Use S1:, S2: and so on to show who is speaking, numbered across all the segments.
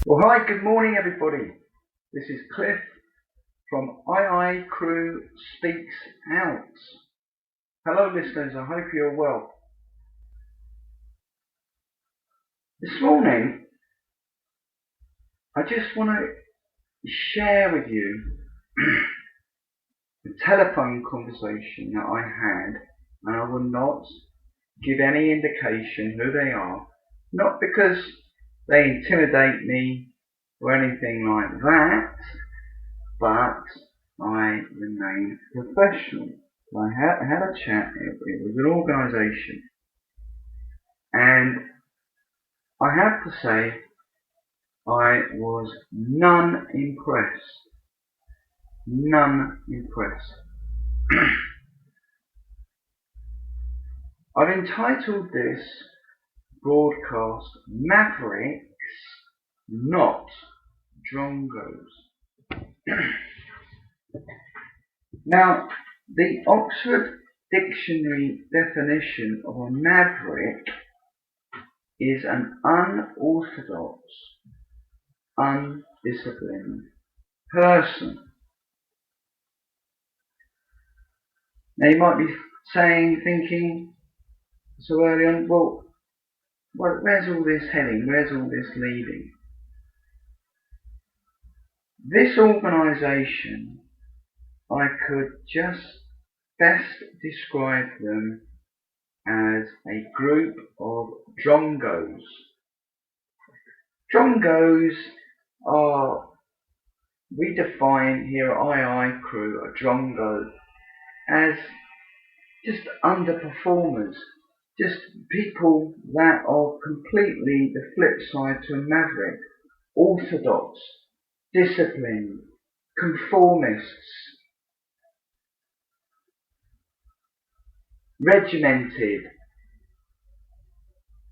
S1: Well, hi, good morning, everybody. This is Cliff from II Crew Speaks Out. Hello, listeners. I hope you're well. This morning, I just want to share with you the telephone conversation that I had, and I will not give any indication who they are, not because they intimidate me or anything like that, but I remain professional. I had a chat. It was an organisation, and I have to say I was none impressed. None impressed. I've entitled this broadcast Mavericks NOT, drongos. Now, the Oxford Dictionary definition of a maverick is an unorthodox, undisciplined person. Now you might be thinking so early on, well, where's all this heading? Where's all this leading? This organisation, I could just best describe them as a group of drongos. Drongos are, we define here at II Crew, a drongo as just underperformers, just people that are completely the flip side to a maverick, orthodox, disciplined, conformists, regimented,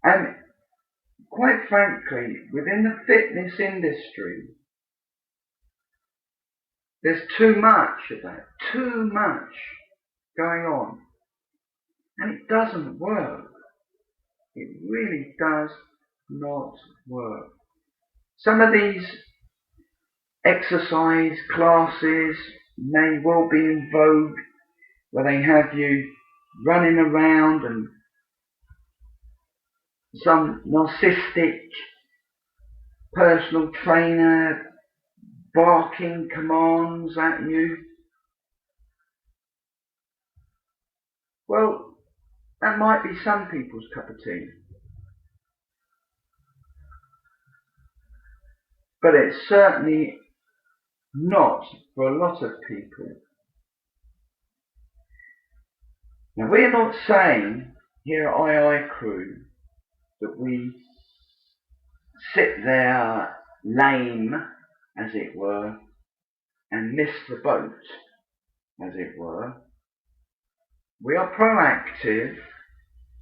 S1: and quite frankly, within the fitness industry, there's too much of that, too much going on, and it doesn't work. It really does not work. Some of these exercise classes may well be in vogue, where they have you running around and some narcissistic personal trainer barking commands at you. Well, that might be some people's cup of tea. But it's certainly not for a lot of people. Now, we're not saying here at II Crew that we sit there lame, as it were, and miss the boat, as it were. We are proactive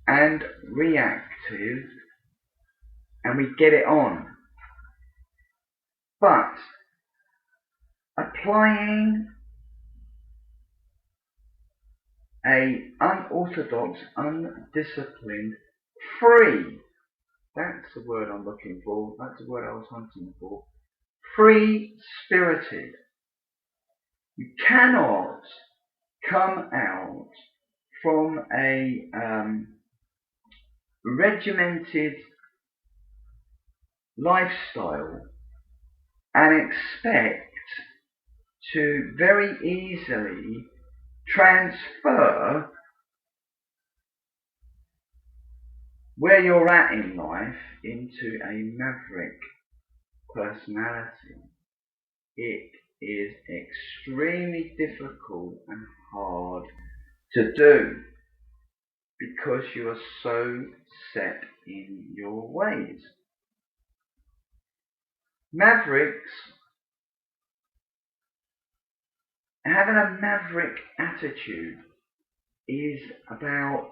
S1: and reactive, and we get it on. But applying a unorthodox, undisciplined, free, that's the word I'm looking for, that's the word I was hunting for, free-spirited. You cannot come out from a regimented lifestyle and expect to very easily transfer where you're at in life into a maverick personality. It is extremely difficult and hard to do because you are so set in your ways. Mavericks, having a maverick attitude is about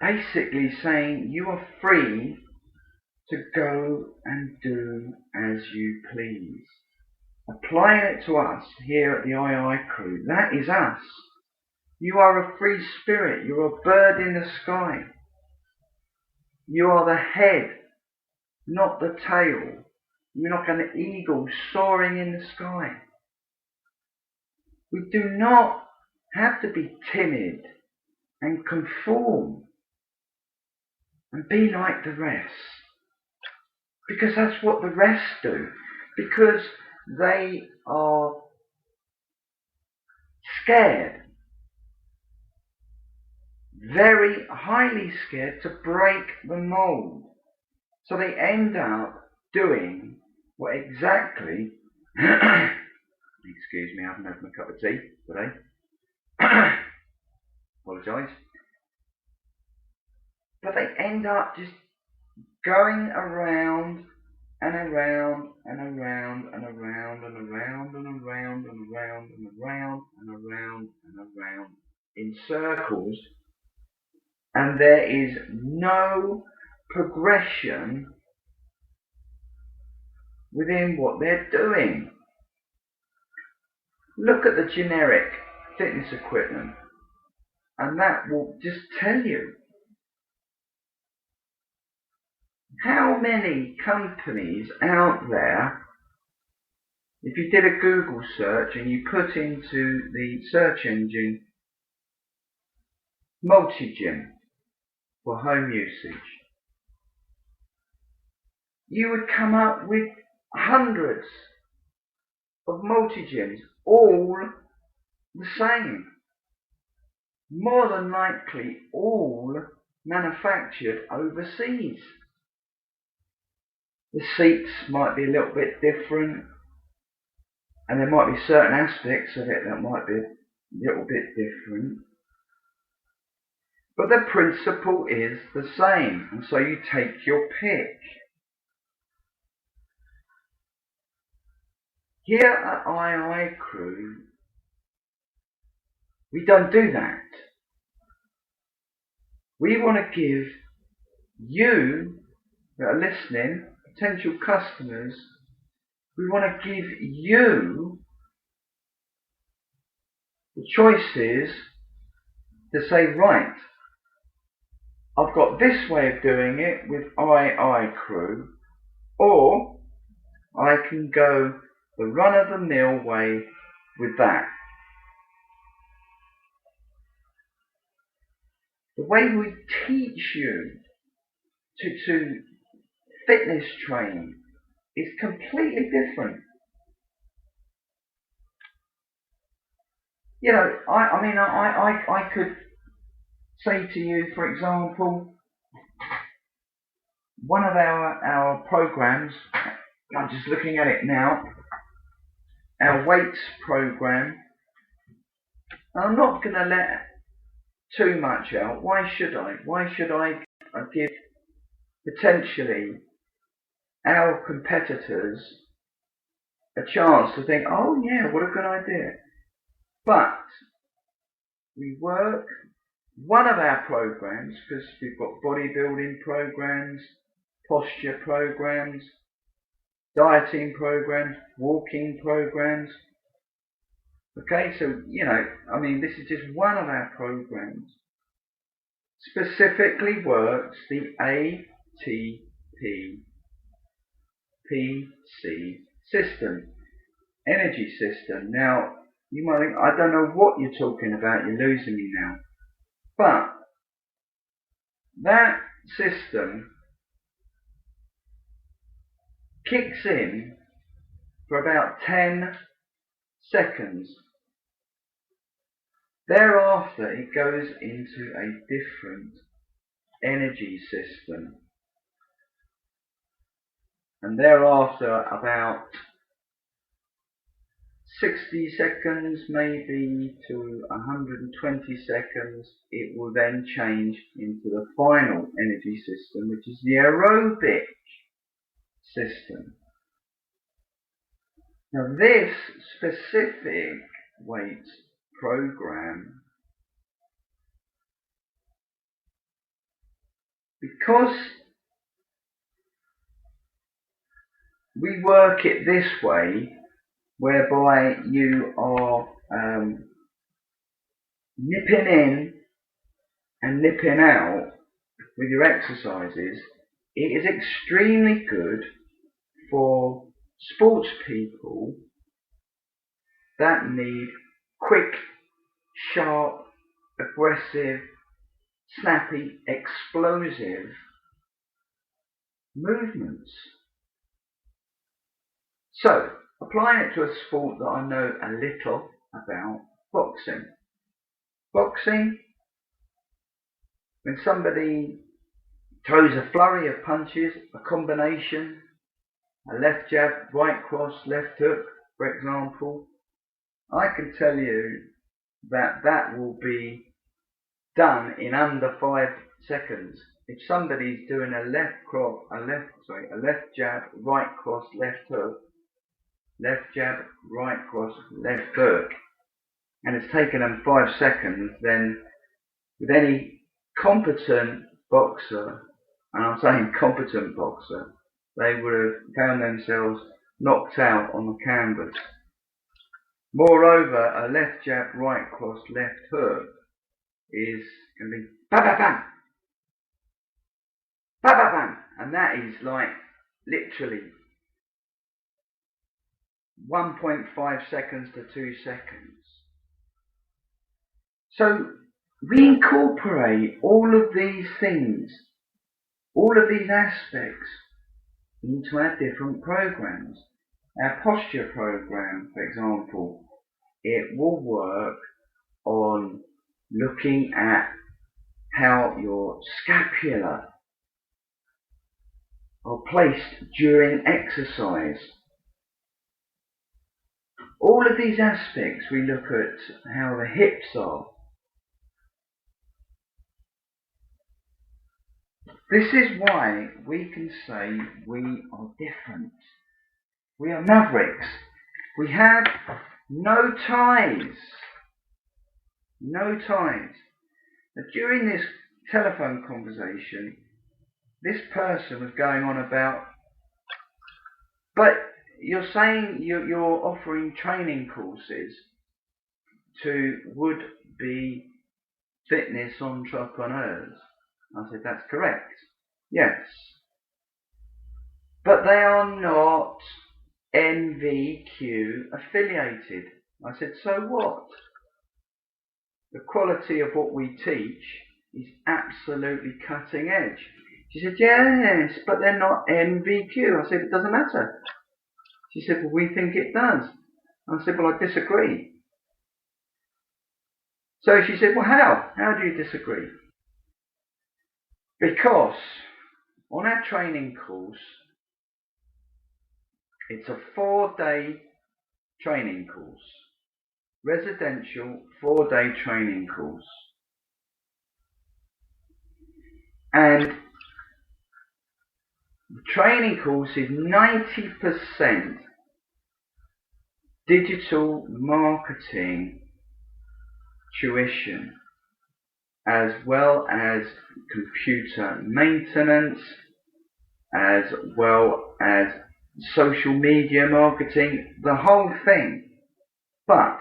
S1: basically saying you are free to go and do as you please. Applying it to us here at the II Crew, that is us. You are a free spirit, you're a bird in the sky. You are the head, not the tail. You're like an eagle soaring in the sky. We do not have to be timid and conform and be like the rest. Because that's what the rest do. Because they are scared. Very highly scared to break the mold. So they end up doing what exactly, excuse me, I haven't had my cup of tea today. Apologise. But they end up just going around and around and around and around and around and around and around and around and around and around in circles, and there is no progression within what they're doing. Look at the generic fitness equipment, and that will just tell you how many companies out there, if you did a Google search and you put into the search engine multi-gym for home usage, you would come up with hundreds of multi-gyms, all the same. More than likely all manufactured overseas. The seats might be a little bit different, and there might be certain aspects of it that might be a little bit different. But the principle is the same, and so you take your pick. Here at II Crew, we don't do that. We want to give you that are listening, potential customers, we want to give you the choices to say, right, I've got this way of doing it with II Crew, or I can go the run-of-the-mill way with that. The way we teach you to fitness train is completely different. You know, I could say to you, for example, one of our programs, I'm just looking at it now, our weights program, I'm not going to let too much out. Why should I? Why should I give potentially our competitors a chance to think, oh yeah, what a good idea. But we work one of our programs, because we've got bodybuilding programs, posture programs, dieting programs, walking programs. Okay, so, you know, I mean, this is just one of our programs. Specifically works the ATP PC system, energy system. Now, you might think, I don't know what you're talking about, you're losing me now. But that system kicks in for about 10 seconds. Thereafter, it goes into a different energy system. And thereafter, about 60 seconds, maybe to 120 seconds, it will then change into the final energy system, which is the aerobic system. Now, this specific weights program, because we work it this way, whereby you are nipping in and nipping out, with your exercises, it is extremely good for sports people that need quick, sharp, aggressive, snappy, explosive movements. So, applying it to a sport that I know a little about, boxing. Boxing, when somebody throws a flurry of punches, a combination, a left jab, right cross, left hook, for example, I can tell you that that will be done in under 5 seconds. If somebody's doing a left jab, right cross, left hook, left jab, right cross, left hook, and it's taken them 5 seconds, then with any competent boxer, and I'm saying competent boxer, they would have found themselves knocked out on the canvas. Moreover, a left jab, right cross, left hook is going to be bam, bam, bam, bam, bam, bam, and that is like literally 1.5 seconds to 2 seconds. So we incorporate all of these things, all of these aspects into our different programs. Our posture program, for example, it will work on looking at how your scapula are placed during exercise. All of these aspects, we look at how the hips are. This is why we can say we are different. We are Mavericks. We have no ties. No ties. Now, during this telephone conversation, this person was going on about, but you're saying you're offering training courses to would-be fitness entrepreneurs. I said, that's correct. Yes. But they are not NVQ affiliated. I said, so what? The quality of what we teach is absolutely cutting edge. She said, yes, but they're not NVQ. I said, it doesn't matter. She said, well, we think it does. I said, well, I disagree. So she said, well, how? How do you disagree? Because on our training course, it's a 4-day training course. Residential 4-day training course. And the training course is 90% digital marketing tuition, as well as computer maintenance, as well as social media marketing, the whole thing. But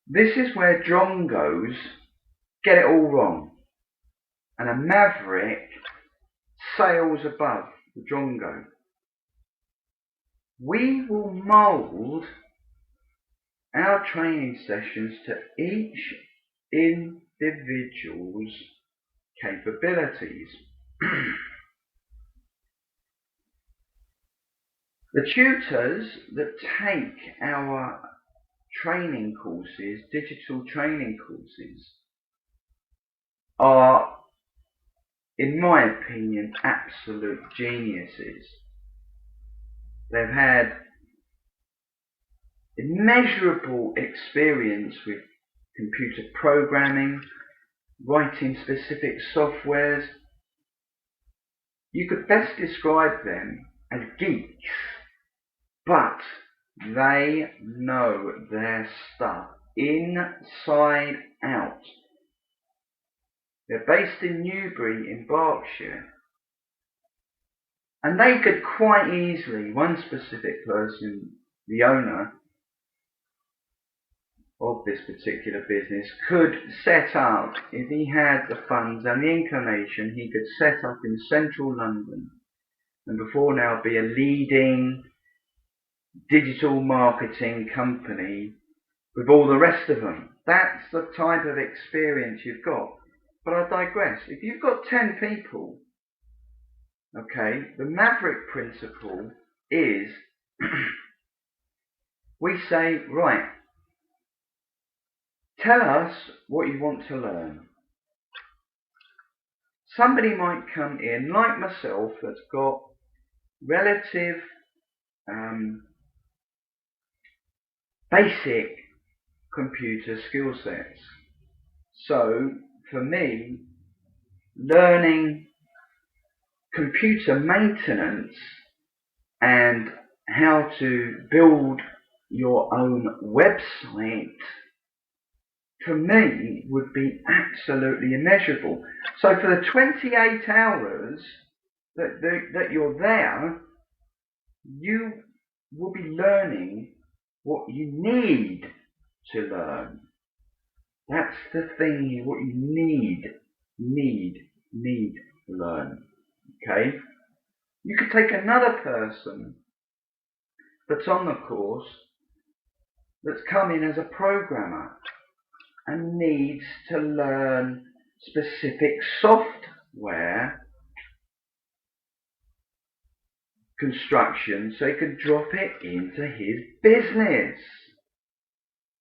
S1: this is where drongos get it all wrong, and a maverick sails above the drongo. We will mould our training sessions to each individual's capabilities. The tutors that take our training courses, digital training courses, are, in my opinion, absolute geniuses. They've had immeasurable experience with computer programming, writing specific softwares. You could best describe them as geeks, but they know their stuff inside out. They're based in Newbury in Berkshire, and they could quite easily, one specific person, the owner of this particular business could set up, if he had the funds and the inclination, he could set up in central London and before now be a leading digital marketing company with all the rest of them. That's the type of experience you've got. But I digress. If you've got 10 people, okay, the Maverick principle is we say, right, tell us what you want to learn. Somebody might come in, like myself, that's got relative basic computer skill sets. So, for me, learning computer maintenance and how to build your own website, for me, would be absolutely immeasurable. So for the 28 hours that you're there, you will be learning what you need to learn. That's the thing, what you need to learn. Okay? You could take another person that's on the course that's come in as a programmer and needs to learn specific software construction so he can drop it into his business.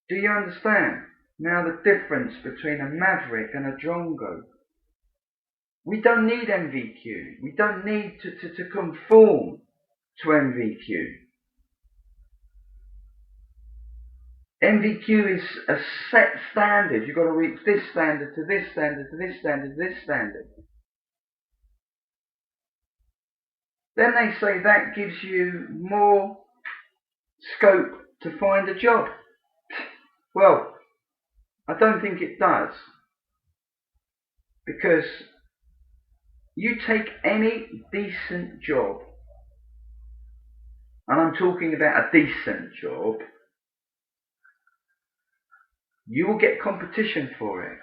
S1: Do you understand? Now the difference between a Maverick and a drongo. We don't need MVQ. We don't need to conform to MVQ. MVQ is a set standard. You've got to reach this standard to this standard to this standard to this standard. Then they say that gives you more scope to find a job. Well, I don't think it does. Because you take any decent job, and I'm talking about a decent job, you will get competition for it.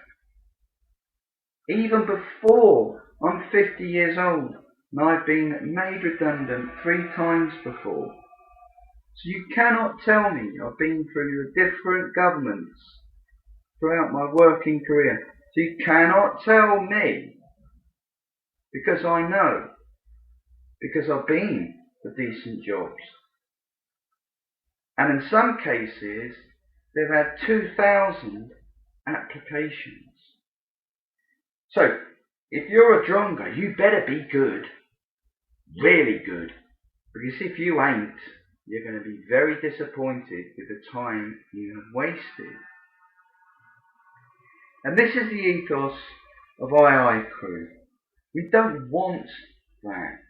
S1: Even before I'm 50 years old, and I've been made redundant 3 times before. So you cannot tell me, I've been through different governments throughout my working career, so you cannot tell me, because I know, because I've been for decent jobs. And in some cases, they've had 2,000 applications. So, if you're a drongo, you better be good. Really good. Because if you ain't, you're going to be very disappointed with the time you have wasted. And this is the ethos of II Crew. We don't want that.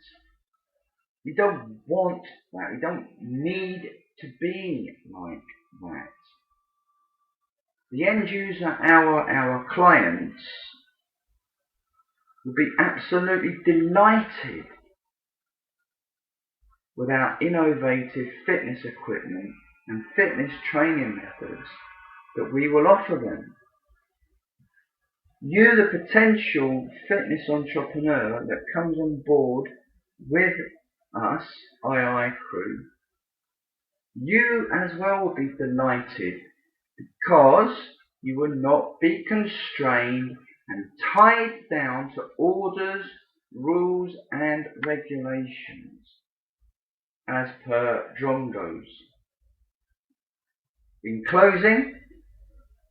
S1: We don't want that. We don't need to be like that. The end user, our clients, will be absolutely delighted with our innovative fitness equipment and fitness training methods that we will offer them. You, the potential fitness entrepreneur that comes on board with us, II Crew, you as well will be delighted because you will not be constrained and tied down to orders, rules and regulations as per drongos. In closing,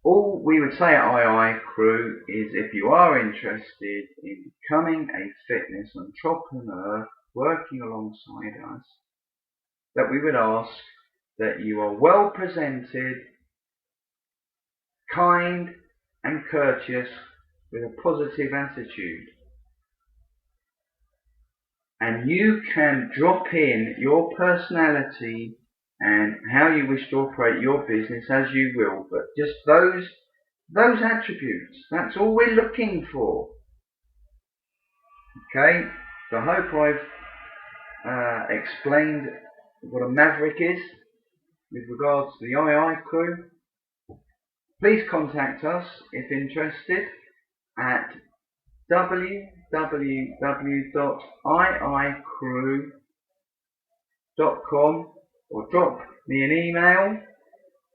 S1: all we would say at II Crew is if you are interested in becoming a fitness entrepreneur working alongside us, that we would ask that you are well presented, kind and courteous with a positive attitude. And you can drop in your personality and how you wish to operate your business as you will, but just those attributes, that's all we're looking for. Okay, so I hope I've explained what a Maverick is with regards to the II Crew. Please contact us if interested at www.iicrew.com or drop me an email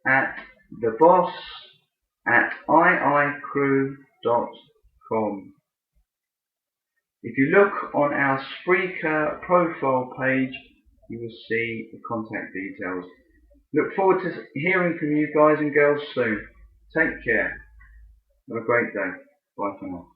S1: at theboss@iicrew.com. If you look on our Spreaker profile page, you will see the contact details. Look forward to hearing from you guys and girls soon. Take care. Have a great day. Bye for now.